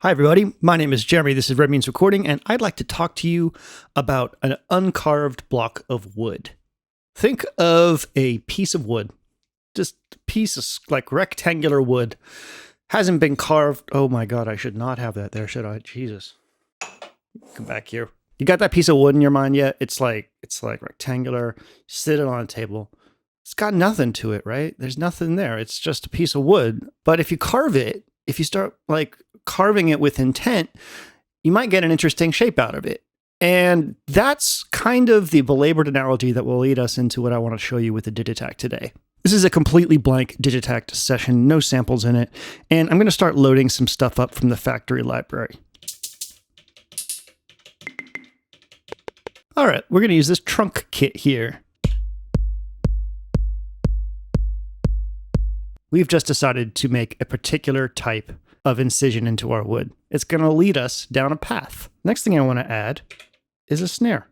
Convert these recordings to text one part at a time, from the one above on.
Hi everybody, my name is Jeremy, this is Red Means Recording, and I'd like to talk to you about an uncarved block of wood. Think of a piece of wood, just a piece of like rectangular wood, hasn't been carved. Oh my god, I should not have that there, should I? Jesus. Come back here. You got that piece of wood in your mind yet? It's like rectangular, sit it on a table. It's got nothing to it, right? There's nothing there, it's just a piece of wood. But if you carve it, if you start like carving it with intent, you might get an interesting shape out of it. And that's kind of the belabored analogy that will lead us into what I want to show you with the Digitakt today. This is a completely blank Digitakt session, no samples in it, and I'm going to start loading some stuff up from the factory library. All right, we're going to use this trunk kit here. We've just decided to make a particular type of incision into our wood. It's going to lead us down a path. Next thing I want to add is a snare.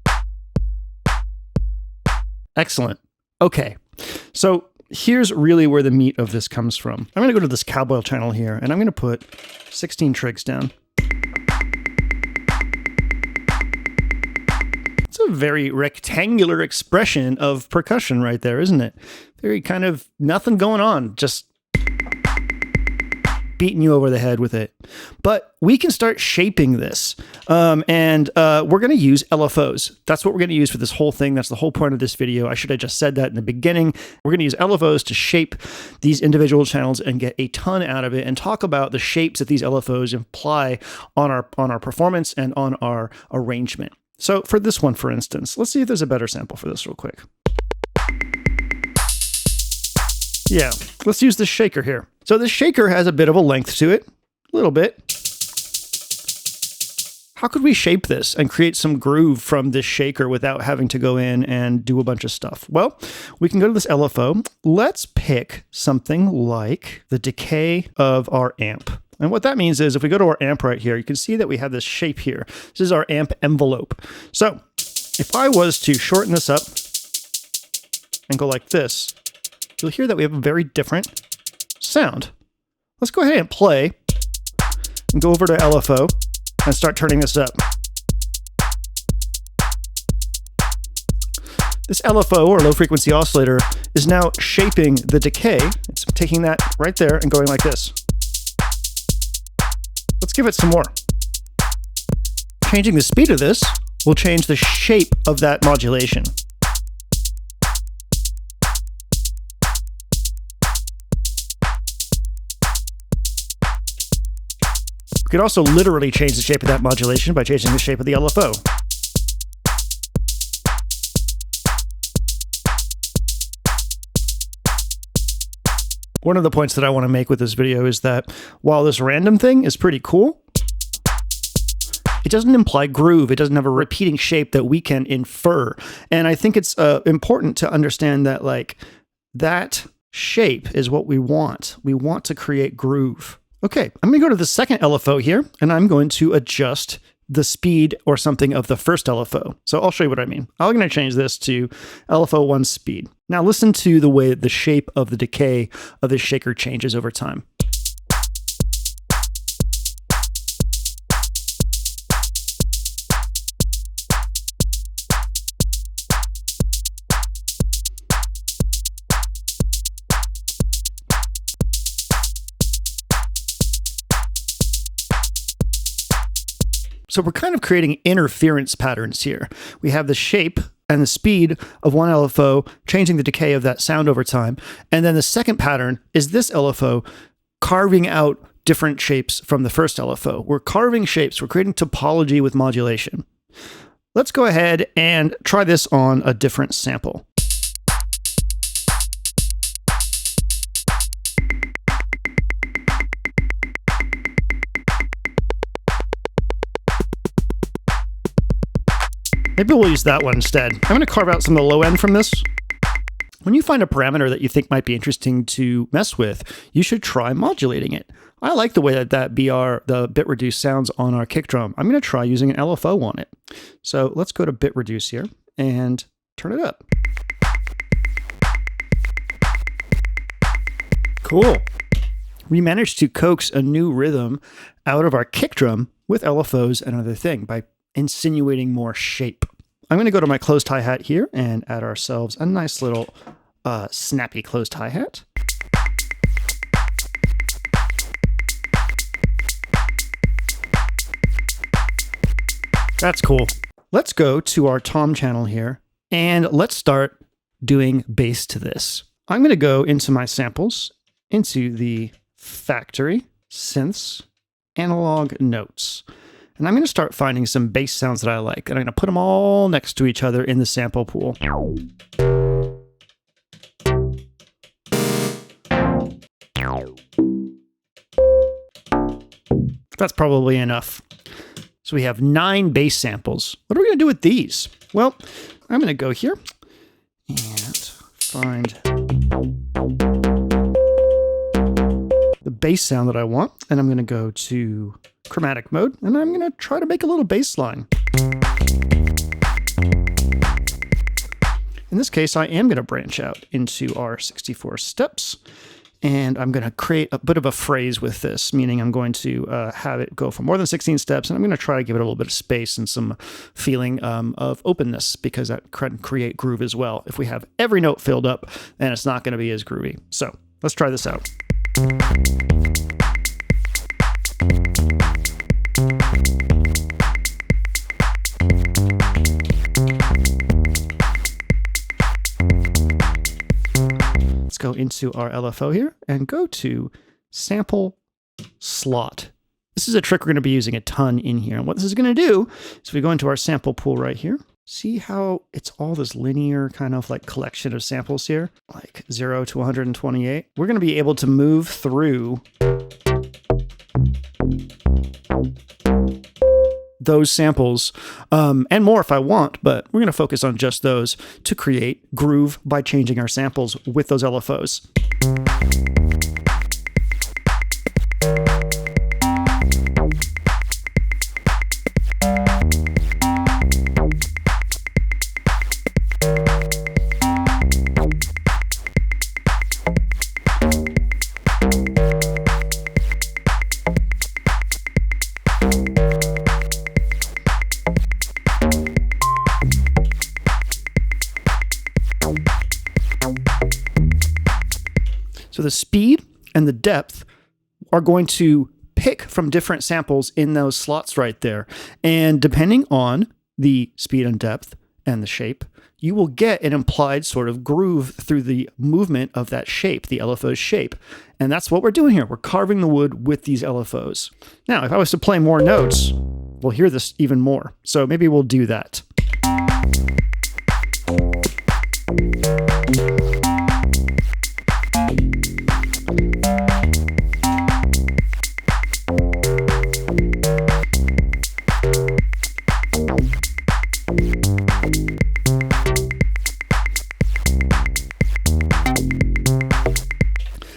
Excellent. Okay, so here's really where the meat of this comes from. I'm going to go to this cowbell channel here, and I'm going to put 16 trigs down. It's a very rectangular expression of percussion right there, isn't it? Very kind of nothing going on, just beating you over the head with it. But we can start shaping this. We're going to use LFOs. That's what we're going to use for this whole thing. That's the whole point of this video. I should have just said that in the beginning. We're going to use LFOs to shape these individual channels and get a ton out of it, and talk about the shapes that these LFOs imply on our performance and on our arrangement. So for this one, for instance, let's see if there's a better sample for this real quick. Yeah, let's use this shaker here. So this shaker has a bit of a length to it, a little bit. How could we shape this and create some groove from this shaker without having to go in and do a bunch of stuff? Well, we can go to this LFO. Let's pick something like the decay of our amp. And what that means is if we go to our amp right here, you can see that we have this shape here. This is our amp envelope. So if I was to shorten this up and go like this, you'll hear that we have a very different sound. Let's go ahead and play and go over to LFO and start turning this up. This LFO, or low frequency oscillator, is now shaping the decay. It's taking that right there and going like this. Let's give it some more. Changing the speed of this will change the shape of that modulation. We could also literally change the shape of that modulation by changing the shape of the LFO. One of the points that I want to make with this video is that while this random thing is pretty cool, it doesn't imply groove. It doesn't have a repeating shape that we can infer. And I think it's important to understand that like that shape is what we want. We want to create groove. Okay, I'm going to go to the second LFO here, and I'm going to adjust the speed or something of the first LFO. So I'll show you what I mean. I'm going to change this to LFO 1 speed. Now listen to the way the shape of the decay of this shaker changes over time. So we're kind of creating interference patterns here. We have the shape and the speed of one LFO changing the decay of that sound over time. And then the second pattern is this LFO carving out different shapes from the first LFO. We're carving shapes. We're creating topology with modulation. Let's go ahead and try this on a different sample. Maybe we'll use that one instead. I'm going to carve out some of the low end from this. When you find a parameter that you think might be interesting to mess with, you should try modulating it. I like the way that the bit reduce sounds on our kick drum. I'm going to try using an LFO on it. So let's go to bit reduce here and turn it up. Cool. We managed to coax a new rhythm out of our kick drum with LFOs and another thing by insinuating more shape. I'm going to go to my closed hi-hat here and add ourselves a nice little snappy closed hi-hat. That's cool. Let's go to our tom channel here and let's start doing bass to this. I'm going to go into my samples, into the factory, synths, analog notes. And I'm going to start finding some bass sounds that I like. And I'm going to put them all next to each other in the sample pool. That's probably enough. So we have 9 bass samples. What are we going to do with these? Well, I'm going to go here and find the bass sound that I want. And I'm going to go to chromatic mode, and I'm going to try to make a little bass line. In this case, I am going to branch out into our 64 steps. And I'm going to create a bit of a phrase with this, meaning I'm going to have it go for more than 16 steps, and I'm going to try to give it a little bit of space and some feeling of openness, because that can create groove as well. If we have every note filled up, then it's not going to be as groovy. So let's try this out. Go into our LFO here and go to sample slot. This is a trick we're going to be using a ton in here. And what this is going to do is we go into our sample pool right here. See how it's all this linear kind of like collection of samples here, like 0 to 128. We're going to be able to move through those samples and more if I want, but we're going to focus on just those to create groove by changing our samples with those LFOs. So the speed and the depth are going to pick from different samples in those slots right there. And depending on the speed and depth and the shape, you will get an implied sort of groove through the movement of that shape, the LFO shape. And that's what we're doing here. We're carving the wood with these LFOs. Now, if I was to play more notes, we'll hear this even more. So maybe we'll do that.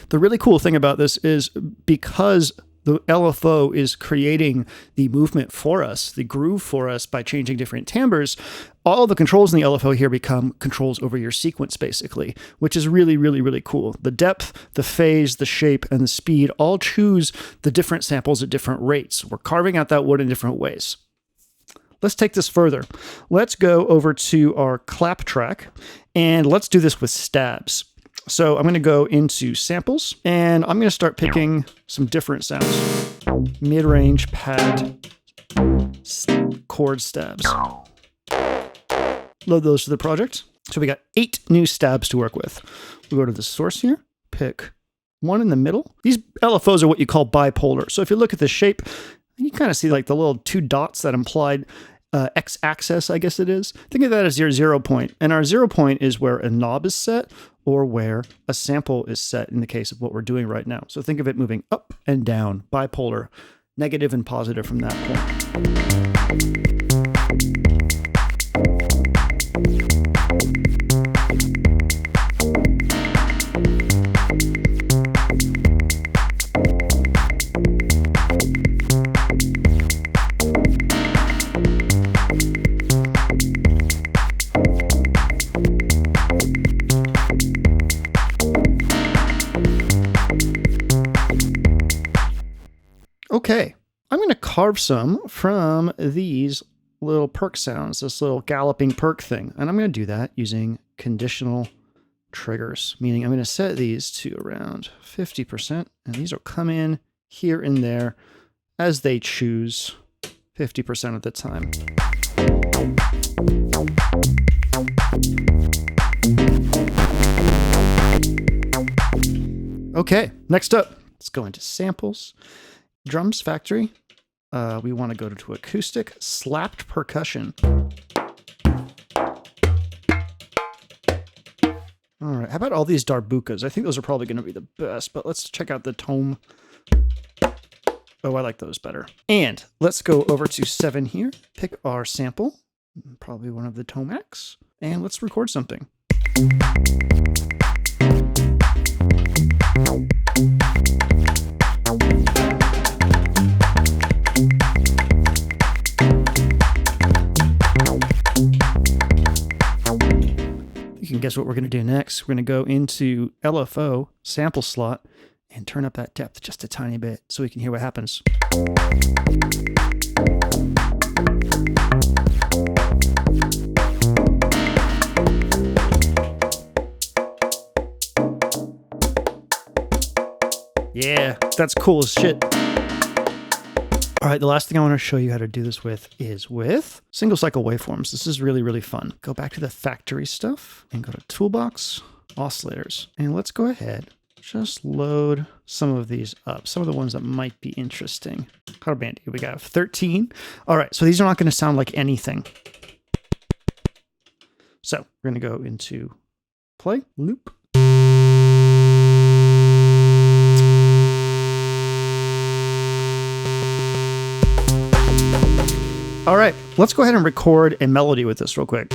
The really cool thing about this is because the LFO is creating the movement for us, the groove for us by changing different timbres, all the controls in the LFO here become controls over your sequence basically, which is really, really, really cool. The depth, the phase, the shape, and the speed all choose the different samples at different rates. We're carving out that wood in different ways. Let's take this further. Let's go over to our clap track and let's do this with stabs. So I'm going to go into samples and I'm going to start picking some different sounds. Mid-range, pad, chord stabs. Load those to the project. So we got 8 new stabs to work with. We go to the source here, pick one in the middle. These LFOs are what you call bipolar. So if you look at the shape, you kind of see like the little 2 dots that implied x-axis, I guess it is. Think of that as your 0 point. And our 0 point is where a knob is set or where a sample is set in the case of what we're doing right now. So think of it moving up and down, bipolar, negative and positive from that point. Okay, carve some from these little perk sounds, this little galloping perk thing. And I'm going to do that using conditional triggers, meaning I'm going to set these to around 50%, and these will come in here and there as they choose 50% of the time. Okay, next up, let's go into samples, drums factory. We want to go to acoustic, slapped percussion. All right, how about all these darbukas? I think those are probably going to be the best, but let's check out the tone. Oh, I like those better. And let's go over to 7 here, pick our sample, probably one of the Tomacs, and let's record something. You can guess what we're going to do next. We're going to go into LFO sample slot and turn up that depth just a tiny bit so we can hear what happens. Yeah, that's cool as shit. All right, the last thing I want to show you how to do this with is with single cycle waveforms. This is really, really fun. Go back to the factory stuff and go to Toolbox, Oscillators. And let's go ahead, just load some of these up. Some of the ones that might be interesting. How band we got 13. All right, so these are not going to sound like anything. So we're going to go into play, loop. All right, let's go ahead and record a melody with this real quick.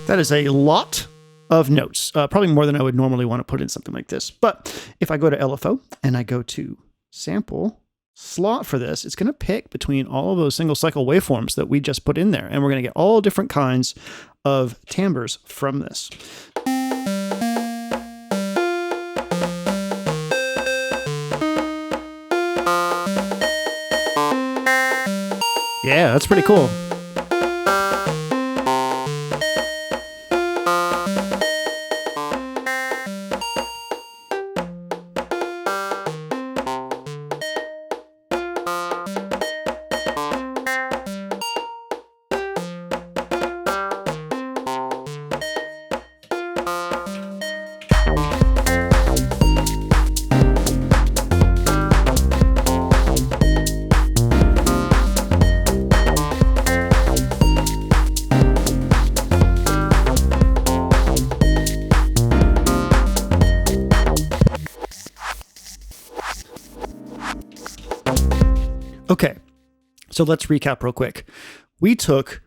That is a lot of notes, probably more than I would normally want to put in something like this. But if I go to LFO and I go to sample slot for this, it's going to pick between all of those single cycle waveforms that we just put in there. And we're going to get all different kinds of timbres from this. Yeah, that's pretty cool. Okay, so let's recap real quick. We took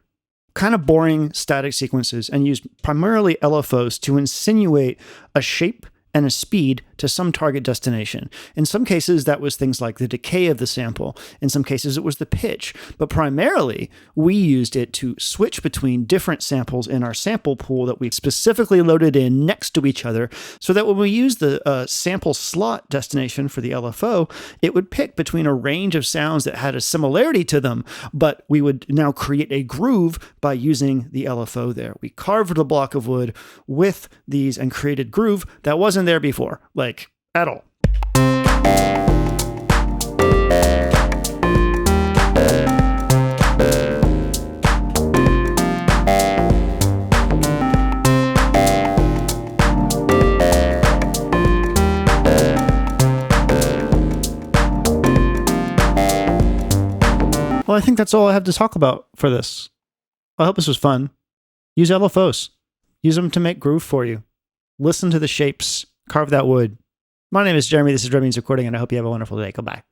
kind of boring static sequences and used primarily LFOs to insinuate a shape and a speed to some target destination. In some cases, that was things like the decay of the sample. In some cases, it was the pitch. But primarily, we used it to switch between different samples in our sample pool that we specifically loaded in next to each other, so that when we use the sample slot destination for the LFO, it would pick between a range of sounds that had a similarity to them, but we would now create a groove by using the LFO there. We carved a block of wood with these and created groove that wasn't there before, like at all. Well, I think that's all I have to talk about for this. I hope this was fun. Use LFOs. Use them to make groove for you. Listen to the shapes. Carve that wood. My name is Jeremy. This is Red Means Recording, and I hope you have a wonderful day. Goodbye.